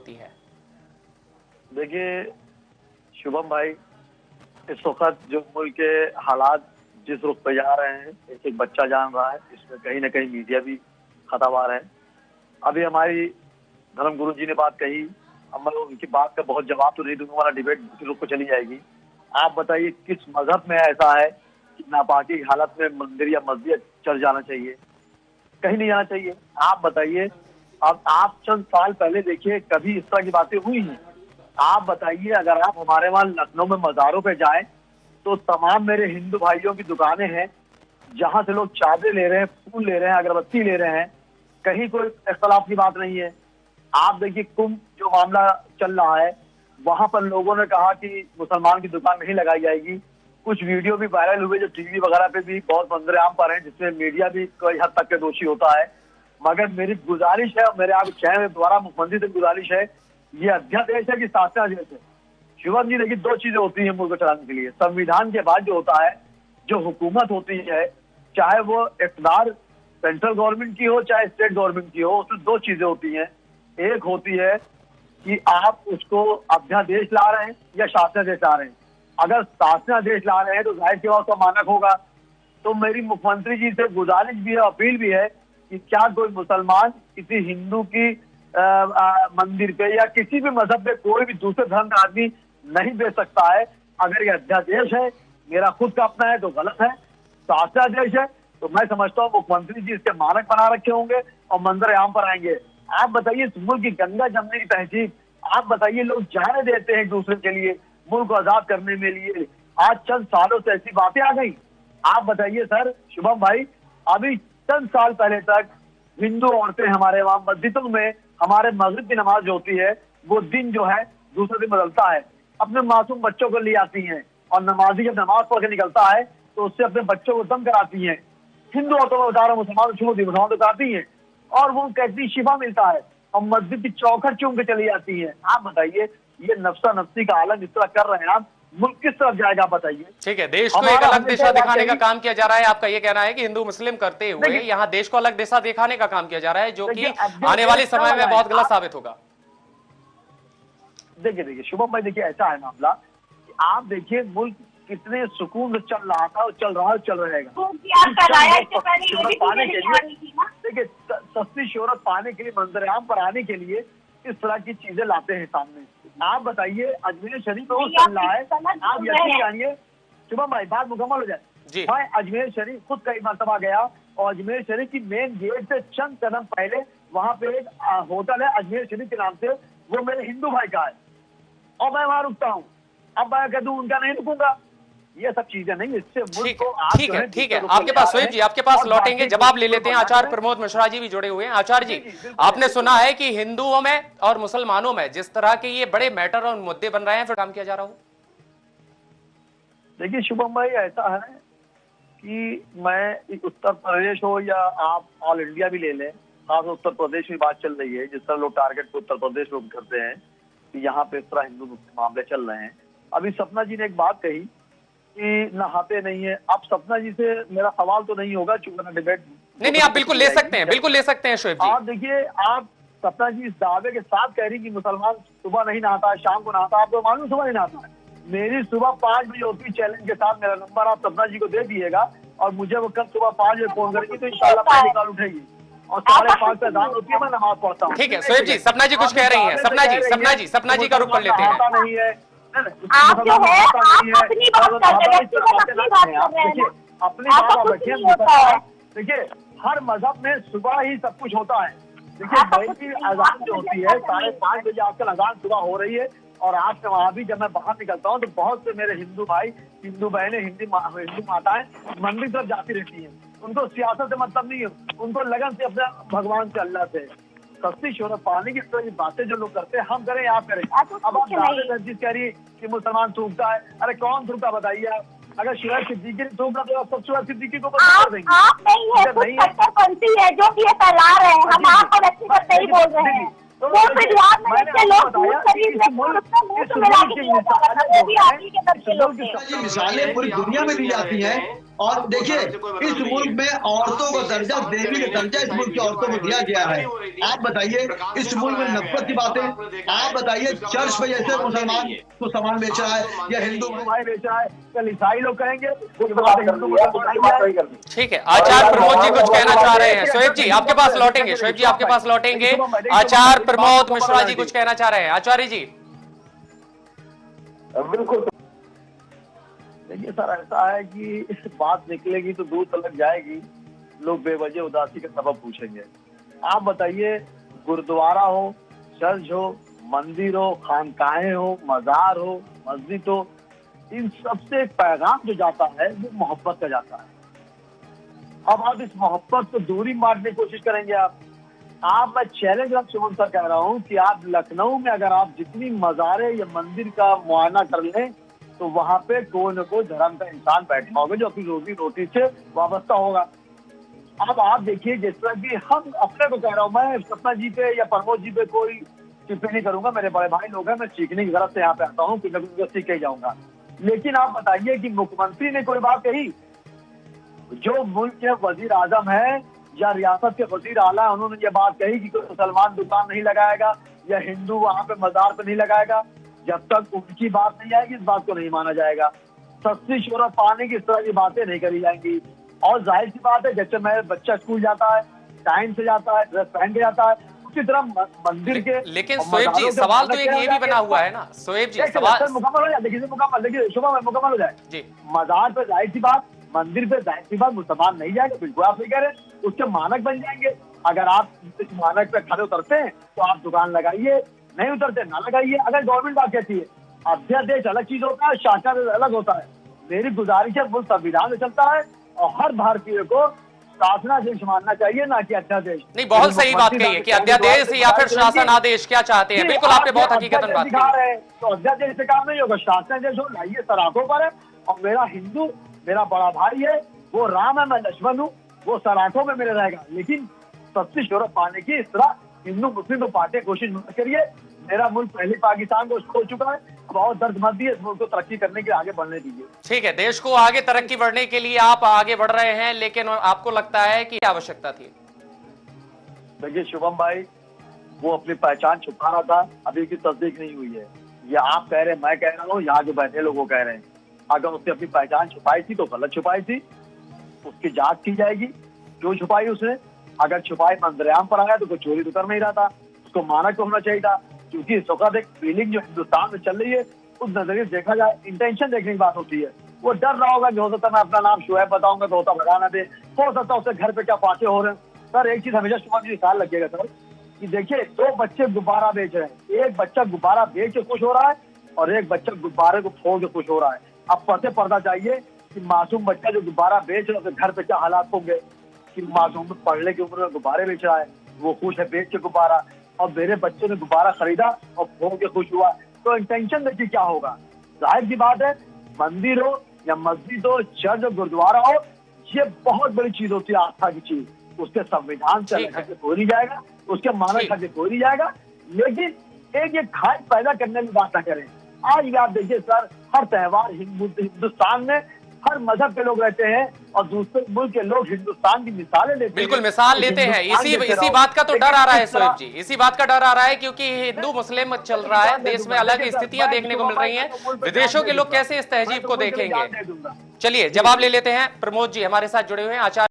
होती है? देखिए शुभम भाई, इस वक्त जो मुल्क के हालात जिस रुख पे जा रहे हैं, एक एक बच्चा जान रहा है, इसमें कहीं ना कहीं मीडिया भी खतावार है। अभी हमारी धर्म गुरु जी ने बात कही, अब मैं उनकी बात का बहुत जवाब तो नहीं दूंगा, हमारा डिबेट दूसरे रुख को चली जाएगी। आप बताइए किस मजहब में ऐसा है कि नापाकी की हालत में मंदिर या मस्जिद चल जाना चाहिए? कहीं नहीं जाना चाहिए। आप बताइए, अब आप चंद साल पहले देखिए कभी इस तरह की बातें हुई हैं? आप बताइए, अगर आप हमारे वहां लखनऊ में मज़ारों पे जाएं तो तमाम मेरे हिंदू भाइयों की दुकानें हैं जहां से लोग चादरें ले रहे हैं, फूल ले रहे हैं, अगरबत्ती ले रहे हैं, कहीं कोई इख्तलाफ की बात नहीं है। आप देखिए कुंभ जो मामला चल रहा है, वहां पर लोगों ने कहा कि मुसलमान की दुकान नहीं लगाई जाएगी। कुछ वीडियो भी वायरल हुए जो टीवी वगैरह पे भी बहुत मंजर आम पर हैं, जिसमें मीडिया भी कई हद तक के दोषी होता है। मगर मेरी गुजारिश है, मेरे आप कहने द्वारा मुख्यमंत्री से गुजारिश है, ये अध्यादेश है कि शासनादेश है। शिवम जी देखिए, दो चीजें होती हैं मुल्क को चलाने के लिए। संविधान के बाद जो होता है, जो हुकूमत होती है, चाहे वो इक़्तिदार सेंट्रल गवर्नमेंट की हो चाहे स्टेट गवर्नमेंट की हो, उसमें दो चीजें होती हैं। एक होती है कि आप उसको अध्यादेश ला रहे हैं या शासनादेश ला रहे हैं। अगर शासनादेश ला रहे हैं तो जाहिर सी बात उसका मानक होगा। तो मेरी मुख्यमंत्री जी से गुजारिश भी है, अपील भी है कि क्या कोई मुसलमान किसी हिंदू की मंदिर पे या किसी भी मजहब पे कोई भी दूसरे धर्म का आदमी नहीं बेच सकता है। अगर ये अध्यादेश है, मेरा खुद का अपना है तो गलत है, शासनादेश है तो मैं समझता हूँ मुख्यमंत्री जी इसके मानक बना रखे होंगे और मंजर आम पर आएंगे। आप बताइए, इस मुल्क की गंगा जमने की तहजीब, आप बताइए, लोग जाने देते हैं एक दूसरे के लिए, मुल्क को आजाद करने में लिए। आज चंद सालों से ऐसी बातें आ गई। आप बताइए सर शुभम भाई, अभी चंद साल पहले तक हिंदू औरतें हमारे वहां मस्जिदों में हमारे मगरिब की नमाज जो होती है, वो दिन जो है दूसरे दिन बदलता है, अपने मासूम बच्चों को ले आती हैं और नमाजी जब नमाज पढ़ के निकलता है तो उससे अपने बच्चों को दम कराती हैं। हिंदू औरतों में बता रहा हूँ, मुसलमान तो कराती हैं और वो कहती शिफा मिलता है और मस्जिद की चौखट चूम के चली जाती है। आप बताइए, ये नफ्सा नफ्सी का आलम इस तरह कर रहे हैं आप, मुल्क किस तरफ जाएगा बताइए? ठीक है, देश को एक अलग दिशा दिखाने का काम किया जा रहा है। आपका ये कहना है कि हिंदू मुस्लिम करते हुए यहाँ देश को अलग दिशा दिखाने का काम किया जा रहा है, जो कि आने वाले समय में बहुत गलत साबित होगा। देखिए शुभम भाई, देखिए ऐसा है मामला कि आप देखिए मुल्क कितने सुकून से चल रहा था और चल रहा है, चल रहेगा। पाने के लिए देखिए, सस्ती शोहरत पाने के लिए, मंजर आम पर आने के लिए इस तरह की चीजें लाते हैं सामने। आप बताइए, अजमेर शरीफ में वो चल रहा है, आप यकीन जानिए शुभम भाई, बात मुकम्मल हो जाए। मैं अजमेर शरीफ खुद कई मरतबा गया और अजमेर शरीफ की मेन गेट से चंद कदम पहले वहां पे एक होटल है अजमेर शरीफ के नाम से, वो मेरे हिंदू भाई का है और मैं वहां रुकता हूँ। अब मैं कह दूं उनका नहीं रुकूंगा, ये सब चीजें नहीं। इससे ठीक है, आपके पास सोएब जी, आपके पास लौटेंगे, जवाब ले लेते हैं। आचार्य प्रमोद मिश्रा जी भी जुड़े हुए हैं। आचार्य जी, आपने सुना है कि हिंदुओं में और मुसलमानों में जिस तरह के ये बड़े मैटर और मुद्दे बन रहे हैं, फिर काम किया जा रहा हो? देखिए शुभम भाई, ऐसा है कि मैं उत्तर प्रदेश हो या आप ऑल इंडिया भी ले लें, खास उत्तर प्रदेश में बात चल रही है, जिस तरह लोग टारगेट को उत्तर प्रदेश लोग करते हैं कि यहाँ पे इस तरह हिंदू मुस्लिम मामले चल रहे हैं। अभी सपना जी ने एक बात कही कि नहाते नहीं है। अब सपना जी से मेरा सवाल तो नहीं होगा, चूंकि ना डिबेट नहीं, आप बिल्कुल ले सकते हैं, बिल्कुल ले सकते हैं शोएब जी। आप देखिए, आप सपना जी इस दावे के साथ कह रही कि मुसलमान सुबह नहीं नहाता है, शाम को नहाता है। आपको मालूम सुबह नहीं नहाता है? मेरी सुबह 5 बजे होती है। चैलेंज के साथ मेरा नंबर आप सपना जी को दे दिएगा और मुझे वो कल सुबह 5 बजे फोन करेगी तो इंशाल्लाह पहली कॉल उठेगी और 5:30 पे अजान होती है, मैं नमाज पढ़ता हूँ। ठीक है शोएब जी, सपना जी कुछ कह रही हैं। सपना जी का रुख कर लेते हैं। नहीं है, आप जो है आप अपनी बात देखिए, हर मजहब में सुबह ही सब कुछ होता है। देखिए बैल की अजान जो होती है 5:30 बजे आजकल अजान सुबह हो रही है और आज से वहाँ भी जब मैं बाहर निकलता हूँ तो बहुत से मेरे हिंदू भाई, हिंदू बहनें, हिंदू माताएं मंदिर तरफ जाती रहती हैं। उनको सियासत से मतलब नहीं है, उनको लगन से अपने भगवान से, अल्लाह से। सस्ती शोहरत पाने की तरह बातें जो लोग करते हैं, हम करें आप करें। अब आप चीज कह रही है कि मुसलमान थूकता है, अरे कौन थूकता बताइए आप? अगर शुएब सिद्दीकी ने थूका तो आप सब शुएब सिद्दीकी को कर देंगे। आप नहीं है, कुछ कट्टरपंथी है जो कि ये फैला रहे हैं। हम आप पर अच्छी बात नहीं बोल रहे हैं। तो फिर याद में के लोग मिसालें पूरी दुनिया में दी जाती हैं और देखिए इस मुल्क में औरतों को दर्जा, देवी का दर्जा इस मुल्क की औरतों को दिया गया है। आप बताइए इस मुल्क में नफरत की बातें, आप बताइए चर्च में जैसे मुसलमान को सामान बेच रहा है या हिंदू भाई बेच रहा है, कल ईसाई लोग कहेंगे। ठीक है, आचार्य प्रमोद जी कुछ कहना चाह रहे हैं। शोएब जी आपके पास लौटेंगे, शोएब जी आपके पास लौटेंगे। आचार्य प्रमोद मिश्रा जी कुछ कहना चाह रहे हैं। आचार्य जी बिल्कुल। देखिए सर, ऐसा है कि इस बात निकलेगी तो दूर तलक जाएगी, लोग बेवजह उदासी का सबब पूछेंगे। आप बताइए, गुरुद्वारा हो, चर्च हो, मंदिर हो, खानकाहें हो, मजार हो, मस्जिद हो, इन सबसे पैगाम जो जाता है वो मोहब्बत का जाता है। अब आप इस मोहब्बत को दूरी मारने की कोशिश करेंगे। आप मैं चैलेंज आप सुमन सर कह रहा हूं कि आप लखनऊ में अगर आप जितनी मजारे या मंदिर का मुआयना कर लें तो वहां पे कोई न कोई धर्म का इंसान बैठा होगा जो अपनी रोजी रोटी से वाबस्ता होगा। अब आप देखिए, जिस तरह की हम अपने को कह रहा हूँ, मैं सपना जी पे या प्रमोद जी पे कोई टिप्पणी नहीं करूंगा, मेरे बड़े भाई लोग हैं, मैं सीखने की गरज से यहाँ पे आता हूँ, कि सीख के जाऊंगा। लेकिन आप बताइए कि मुख्यमंत्री ने कोई बात कही? जो मुल्क के वजीर आजम है या रियासत के वजीर आला, उन्होंने ये बात कही कि कोई मुसलमान दुकान नहीं लगाएगा या हिंदू वहां पे मजार पे नहीं लगाएगा। जब तक उनकी बात नहीं आएगी इस बात को नहीं माना जाएगा। सस्ती शोहरत पाने की इस तरह की बातें नहीं करी जाएंगी। और जाहिर सी बात है, जैसे मेरा बच्चा स्कूल जाता है, टाइम से जाता है, ड्रेस पहन के जाता है, उसी तरह मंदिर के। लेकिन शोएब जी सवाल तो एक ये भी बना हुआ है ना, शोएब जी सवाल मुकम्मल हो जाए, देखिए मुकम्मल, देखिए शुभ में मुकम्मल हो जाए जी। मजार पे जाहिर सी बात, मंदिर पे जाहिर सी बात मुसलमान नहीं जाएंगे, बिल्कुल आप सही कह रहे हैं, उसके मानक बन जाएंगे। अगर आप इस मानक पे खड़े उतरते हैं तो आप दुकान लगाइए, नहीं उतरते ना लगाइए। अगर गवर्नमेंट बात कहती है, अध्यादेश अलग चीज होता है, शासन अलग होता है। मेरी गुजारिश है, मुल्क संविधान में चलता है और हर भारतीय को शासनादेश मानना चाहिए, ना कि अध्यादेश। नहीं, बहुत सही बात कही है कि अध्यादेश या फिर शासन आदेश क्या चाहते हैं। बिल्कुल आपने बहुत हकीकतन बात की। तो अध्यादेश से काम नहीं होगा, शासनादेश हो, लाइए सराखों पर है। और मेरा हिंदू, मेरा बड़ा भाई है, वो राम है, मैं लक्ष्मण हूँ, वो सराखों में मेरे रहेगा। लेकिन सस्ती शोहरत पाने की इस तरह हिंदू मुस्लिम को बांटे कोशिश मत करिए। मेरा मुल्क पहले पाकिस्तान को खो चुका है, बहुत दर्द मत दिए, इस मुल्क को तरक्की करने के आगे बढ़ने दीजिए। ठीक है, देश को आगे तरक्की बढ़ने के लिए आप आगे बढ़ रहे हैं, लेकिन आपको लगता है कि आवश्यकता थी? देखिए शुभम भाई, वो अपनी पहचान छुपा रहा था, अभी की तस्दीक नहीं हुई है। ये आप कह रहे हैं, मैं कह रहा हूँ, यहाँ जो बैठे लोग वो कह रहे हैं। अगर उसने अपनी पहचान छुपाई थी तो गलत छुपाई थी, उसकी जांच की जाएगी क्यों छुपाई उसने। अगर छुपाई मंजरेआम पर आया तो कोई चोरी तो कर नहीं रहा था, उसको मानक तो होना चाहिए था। क्योंकि इस वक्त एक फीलिंग जो हिंदुस्तान में चल रही है, उस नजरिए से देखा जाए, इंटेंशन देखने की बात होती है। वो डर रहा होगा कि हो सकता है मैं अपना नाम शोएब बताऊंगा तो होता भगा ना दे, हो सकता है उससे घर पे क्या फाटे हो रहे हैं। सर एक चीज हमेशा शुभम जी ख्याल रखिएगा सर, कि देखिए 2 बच्चे गुब्बारा बेच रहे हैं, एक बच्चा गुब्बारा बेच के खुश हो रहा है और एक बच्चा गुब्बारे को फोड़ के खुश हो रहा है। अब पते पर्दा चाहिए कि मासूम बच्चा जो गुब्बारा बेच रहा है उसके घर पे क्या हालात होंगे, कि मासूम पढ़ने की उम्र में गुब्बारे बेच रहा है, वो खुश है बेच के गुब्बारा, और मेरे बच्चे ने गुब्बारा खरीदा और फोड़ के खुश हुआ, तो इंटेंशन देखिए क्या होगा। जाहिर सी बात है, मंदिर हो या मस्जिद हो, चर्च और गुरुद्वारा हो, ये बहुत बड़ी चीज होती है, आस्था की चीज। उसके संविधान से अलग कोई नहीं जाएगा, उसके मानक से कोई नहीं जाएगा। लेकिन एक ये खाई पैदा करने की बात ना करें। आज भी आप देखिए सर, हर त्योहार हिंदुस्तान में हर मजहब के लोग रहते हैं और दूसरे मुल्क के लोग हिंदुस्तान की मिसालें लेते हैं। बिल्कुल मिसाल लेते हैं। इसी बात का तो डर आ रहा है शोएब जी, इसी बात का डर आ रहा है क्योंकि हिंदू मुस्लिम चल रहा है, देश में अलग स्थितियां देखने को मिल रही हैं। विदेशों के लोग कैसे इस तहजीब को देखेंगे? चलिए जवाब ले लेते हैं। प्रमोद जी हमारे साथ जुड़े हुए हैं। आचार्य